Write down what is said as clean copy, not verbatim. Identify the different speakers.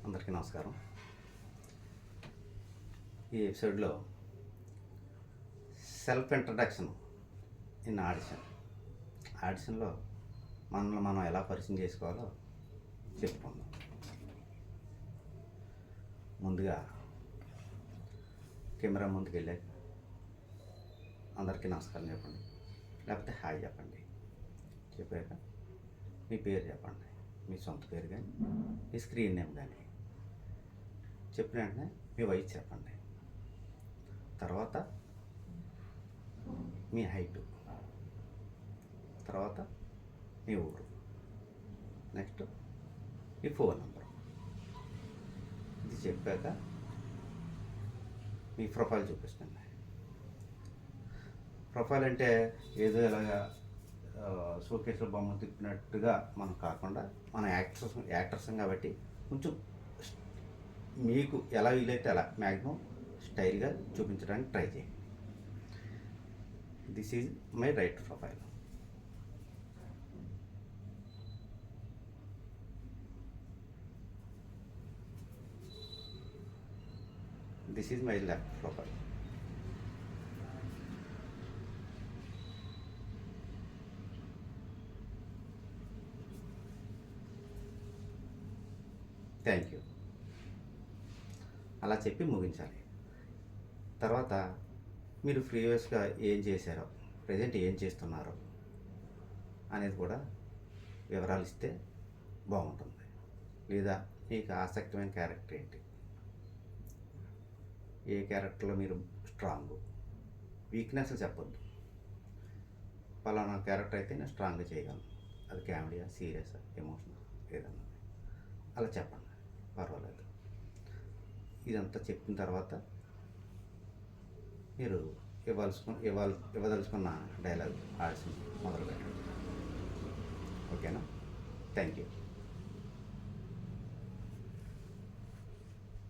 Speaker 1: అందరికీ నమస్కారం. ఈ ఎపిసోడ్లో సెల్ఫ్ ఇంట్రడక్షన్ ఇన్ ఆడిషన్లో మనల్ని మనం ఎలా పరిచయం చేసుకోవాలో చెప్పుకుందాం. ముందుగా కెమెరా ముందుకు వెళ్ళాక అందరికీ నమస్కారం చెప్పండి, లేకపోతే హాయ్ చెప్పండి. చెప్పాక మీ పేరు చెప్పండి, మీ సొంత పేరు కానీ మీ స్క్రీన్ నేమ్ కానీ. చెప్పిన వెంటనే మీ వయసు చెప్పండి. తర్వాత మీ హైటు, తర్వాత మీ ఊరు, నెక్స్ట్ మీ ఫోన్ నెంబరు. ఇది చెప్పాక మీ ప్రొఫైల్ చూపిస్తుంది. ప్రొఫైల్ అంటే ఏదో ఇలాగా షోకేస్లో బొమ్మ తిప్పినట్టుగా మనం కాకుండా మన యాక్టర్స్ కాబట్టి కొంచెం మీకు ఎలా వీలైతే అలా మ్యాక్సిమం స్టైల్గా చూపించడానికి ట్రై చేయండి. This is my right profile. This is my left profile. Thank you అలా చెప్పి ముగించాలి. తర్వాత మీరు ప్రీవియస్గా ఏం చేశారో, ప్రజెంట్ ఏం చేస్తున్నారో అనేది కూడా వివరాలు ఇస్తే బాగుంటుంది. లేదా మీకు ఆసక్తిమైన క్యారెక్టర్ ఏంటి, ఏ క్యారెక్టర్లో మీరు స్ట్రాంగ్, వీక్నెస్ చెప్పొద్దు. పలానా క్యారెక్టర్ అయితే నేను స్ట్రాంగ్గా చేయగలను, అది కామెడీయా, సీరియసా, ఎమోషనల్ ఏదన్నా అలా చెప్పండి, పర్వాలేదు. ఇదంతా చెప్పిన తర్వాత మీరు ఇవ్వదలుచుకున్న డైలాగ్ ఆడిషన్ మొదలు పెట్టండి. ఓకేనా? Thank you.